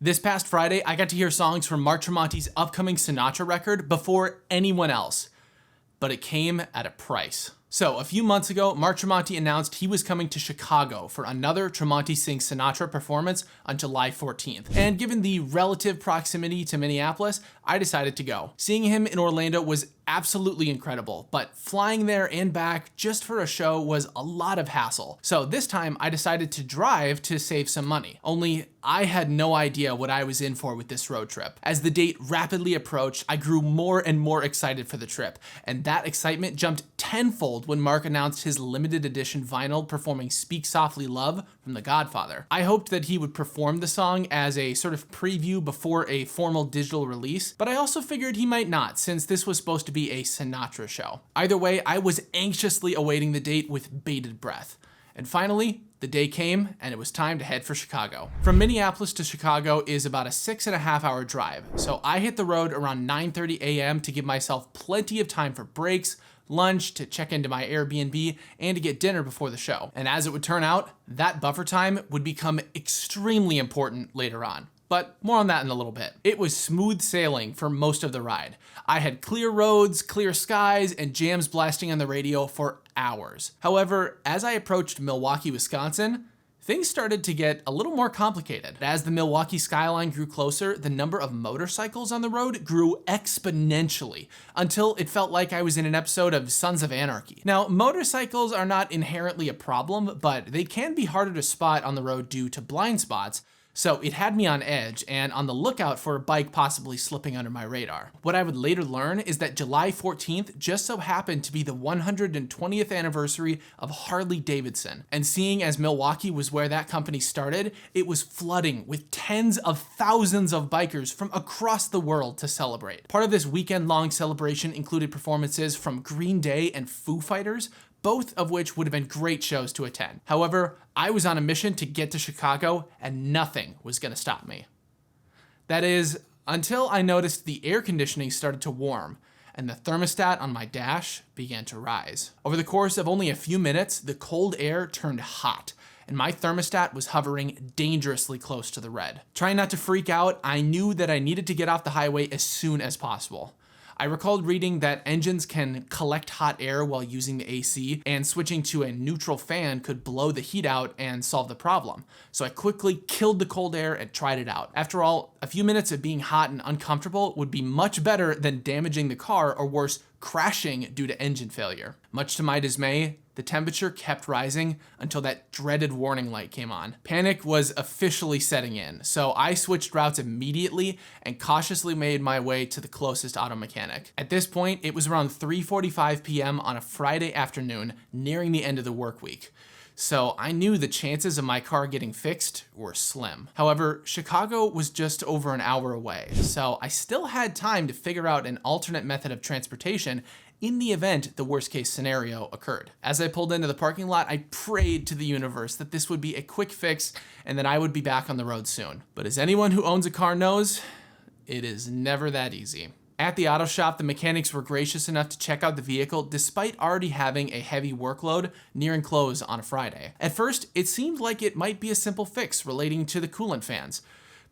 This past Friday, I got to hear songs from Mark Tremonti's upcoming Sinatra record before anyone else, but it came at a price. So a few months ago, Mark Tremonti announced he was coming to Chicago for another Tremonti Sings Sinatra performance on July 14th. And given the relative proximity to Minneapolis, I decided to go. Seeing him in Orlando was absolutely incredible, but flying there and back just for a show was a lot of hassle. So this time I decided to drive to save some money. Only I had no idea what I was in for with this road trip. As the date rapidly approached, I grew more and more excited for the trip, and that excitement jumped tenfold when Mark announced his limited edition vinyl performing Speak Softly Love from The Godfather. I hoped that he would perform the song as a sort of preview before a formal digital release, but I also figured he might not, since this was supposed to be a Sinatra show. Either way, I was anxiously awaiting the date with bated breath. And finally, the day came and it was time to head for Chicago. From Minneapolis to Chicago is about a 6.5-hour drive, so I hit the road around 9:30 a.m. to give myself plenty of time for breaks, lunch, to check into my Airbnb, and to get dinner before the show. And as it would turn out, that buffer time would become extremely important later on. But more on that in a little bit. It was smooth sailing for most of the ride. I had clear roads, clear skies, and jams blasting on the radio for hours. However, as I approached Milwaukee, Wisconsin, things started to get a little more complicated. As the Milwaukee skyline grew closer, the number of motorcycles on the road grew exponentially until it felt like I was in an episode of Sons of Anarchy. Now, motorcycles are not inherently a problem, but they can be harder to spot on the road due to blind spots. So it had me on edge and on the lookout for a bike possibly slipping under my radar. What I would later learn is that July 14th just so happened to be the 120th anniversary of Harley Davidson. And seeing as Milwaukee was where that company started, it was flooding with tens of thousands of bikers from across the world to celebrate. Part of this weekend-long celebration included performances from Green Day and Foo Fighters, both of which would have been great shows to attend. However, I was on a mission to get to Chicago and nothing was gonna stop me. That is, until I noticed the air conditioning started to warm and the thermostat on my dash began to rise. Over the course of only a few minutes, the cold air turned hot and my thermostat was hovering dangerously close to the red. Trying not to freak out, I knew that I needed to get off the highway as soon as possible. I recalled reading that engines can collect hot air while using the AC, and switching to a neutral fan could blow the heat out and solve the problem. So I quickly killed the cold air and tried it out. After all, a few minutes of being hot and uncomfortable would be much better than damaging the car, or worse, crashing due to engine failure. Much to my dismay, the temperature kept rising until that dreaded warning light came on. Panic was officially setting in, so I switched routes immediately and cautiously made my way to the closest auto mechanic. At this point, it was around 3:45 p.m. on a Friday afternoon, nearing the end of the work week. So I knew the chances of my car getting fixed were slim. However, Chicago was just over an hour away, so I still had time to figure out an alternate method of transportation in the event the worst case scenario occurred. As I pulled into the parking lot, I prayed to the universe that this would be a quick fix and that I would be back on the road soon. But as anyone who owns a car knows, it is never that easy. At the auto shop, the mechanics were gracious enough to check out the vehicle despite already having a heavy workload nearing close on a Friday. At first, it seemed like it might be a simple fix relating to the coolant fans,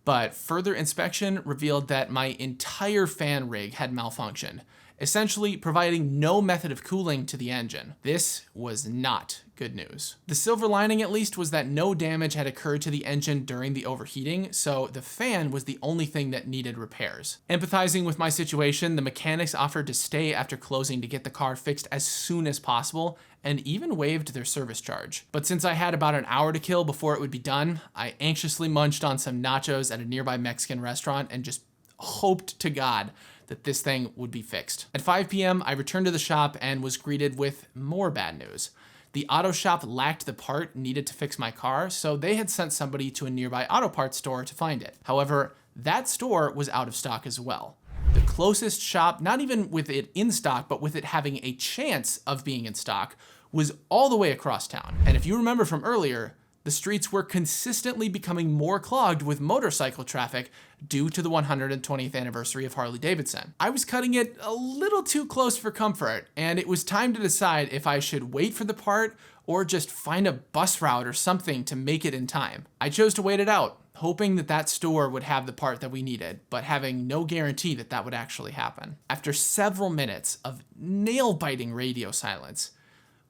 but further inspection revealed that my entire fan rig had malfunctioned, essentially providing no method of cooling to the engine. This was not good news. The silver lining, at least, was that no damage had occurred to the engine during the overheating, so the fan was the only thing that needed repairs. Empathizing with my situation, the mechanics offered to stay after closing to get the car fixed as soon as possible, and even waived their service charge. But since I had about an hour to kill before it would be done, I anxiously munched on some nachos at a nearby Mexican restaurant and just hoped to God that this thing would be fixed. At 5 p.m., I returned to the shop and was greeted with more bad news. The auto shop lacked the part needed to fix my car, so they had sent somebody to a nearby auto parts store to find it. However, that store was out of stock as well. The closest shop, not even with it in stock, but with it having a chance of being in stock, was all the way across town. And if you remember from earlier, The streets were consistently becoming more clogged with motorcycle traffic due to the 120th anniversary of Harley-Davidson. I was cutting it a little too close for comfort, and it was time to decide if I should wait for the part or just find a bus route or something to make it in time. I chose to wait it out, hoping that that store would have the part that we needed, but having no guarantee that that would actually happen. After several minutes of nail-biting radio silence,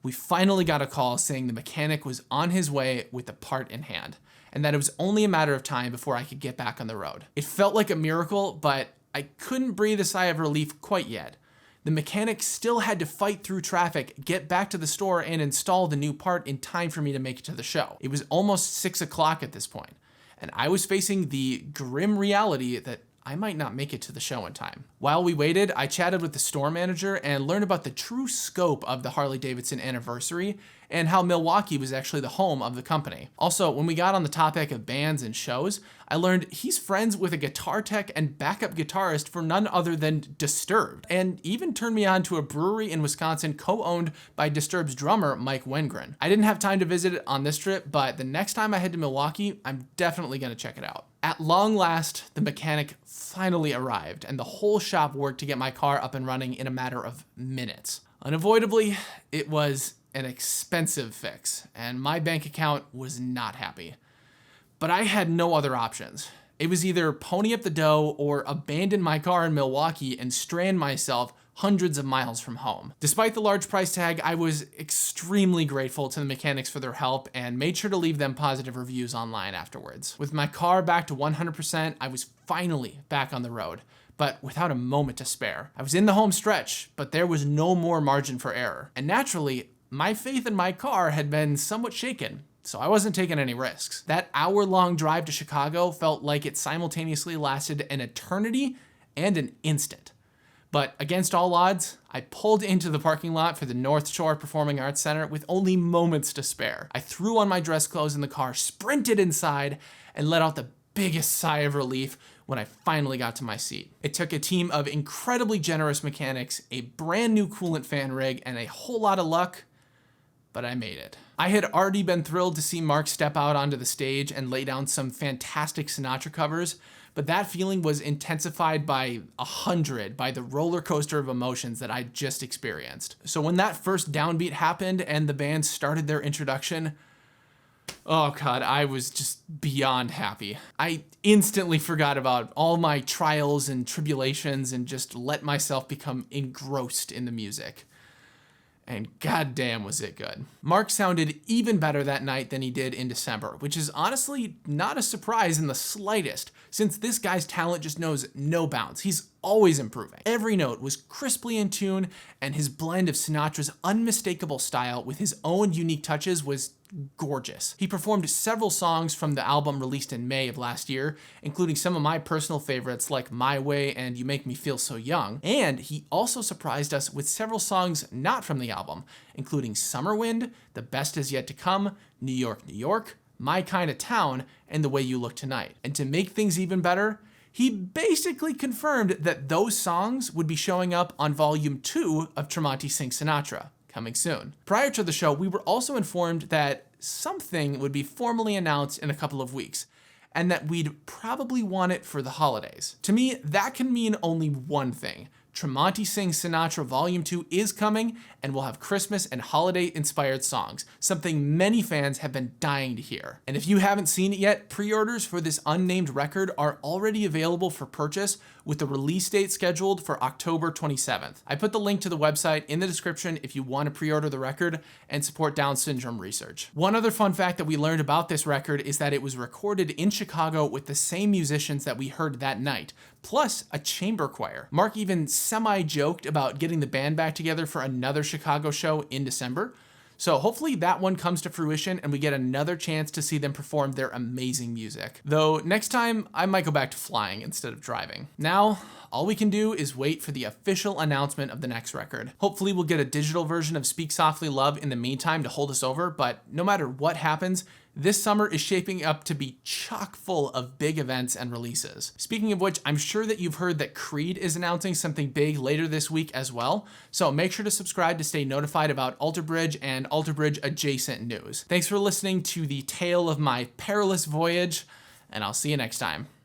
we finally got a call saying the mechanic was on his way with the part in hand, and that it was only a matter of time before I could get back on the road. It felt like a miracle, but I couldn't breathe a sigh of relief quite yet. The mechanic still had to fight through traffic, get back to the store, and install the new part in time for me to make it to the show. It was almost 6 o'clock at this point, and I was facing the grim reality that I might not make it to the show in time. While we waited, I chatted with the store manager and learned about the true scope of the Harley-Davidson anniversary and how Milwaukee was actually the home of the company. Also, when we got on the topic of bands and shows, I learned he's friends with a guitar tech and backup guitarist for none other than Disturbed, and even turned me on to a brewery in Wisconsin co-owned by Disturbed's drummer, Mike Wengren. I didn't have time to visit it on this trip, but the next time I head to Milwaukee, I'm definitely gonna check it out. At long last, the mechanic finally arrived, and the whole shop worked to get my car up and running in a matter of minutes. Unavoidably, it was an expensive fix, and my bank account was not happy. But I had no other options. It was either pony up the dough or abandon my car in Milwaukee and strand myself hundreds of miles from home. Despite the large price tag, I was extremely grateful to the mechanics for their help and made sure to leave them positive reviews online afterwards. With my car back to 100%, I was finally back on the road, but without a moment to spare. I was in the home stretch, but there was no more margin for error. And naturally, my faith in my car had been somewhat shaken, so I wasn't taking any risks. That hour-long drive to Chicago felt like it simultaneously lasted an eternity and an instant. But against all odds, I pulled into the parking lot for the North Shore Performing Arts Center with only moments to spare. I threw on my dress clothes in the car, sprinted inside, and let out the biggest sigh of relief when I finally got to my seat. It took a team of incredibly generous mechanics, a brand new coolant fan rig, and a whole lot of luck, but I made it. I had already been thrilled to see Mark step out onto the stage and lay down some fantastic Sinatra covers, but that feeling was intensified by 100 by the roller coaster of emotions that I just experienced. So when that first downbeat happened and the band started their introduction, oh God, I was just beyond happy. I instantly forgot about all my trials and tribulations and just let myself become engrossed in the music. And goddamn was it good. Mark sounded even better that night than he did in December, which is honestly not a surprise in the slightest, since this guy's talent just knows no bounds. He's always improving. Every note was crisply in tune, and his blend of Sinatra's unmistakable style with his own unique touches was gorgeous. He performed several songs from the album released in May of last year, including some of my personal favorites like My Way and You Make Me Feel So Young, and he also surprised us with several songs not from the album, including Summer Wind, The Best Is Yet to Come, New York, New York, My Kind of Town, and The Way You Look Tonight. And to make things even better, he basically confirmed that those songs would be showing up on Volume 2 of Tremonti Sings Sinatra, coming soon. Prior to the show, we were also informed that something would be formally announced in a couple of weeks, and that we'd probably want it for the holidays. To me, that can mean only one thing. Tremonti Sings Sinatra Volume 2 is coming, and we'll have Christmas and holiday-inspired songs, something many fans have been dying to hear. And if you haven't seen it yet, pre-orders for this unnamed record are already available for purchase, with the release date scheduled for October 27th. I put the link to the website in the description if you want to pre-order the record and support Down syndrome research. One other fun fact that we learned about this record is that it was recorded in Chicago with the same musicians that we heard that night, plus a chamber choir. Mark even semi-joked about getting the band back together for another Chicago show in December. So hopefully that one comes to fruition and we get another chance to see them perform their amazing music. Though next time I might go back to flying instead of driving. Now, all we can do is wait for the official announcement of the next record. Hopefully we'll get a digital version of Speak Softly Love in the meantime to hold us over, but no matter what happens, This summer is shaping up to be chock full of big events and releases. Speaking of which, I'm sure that you've heard that Creed is announcing something big later this week as well, so make sure to subscribe to stay notified about Alter Bridge and Alter Bridge adjacent news. Thanks for listening to the tale of my perilous voyage, and I'll see you next time.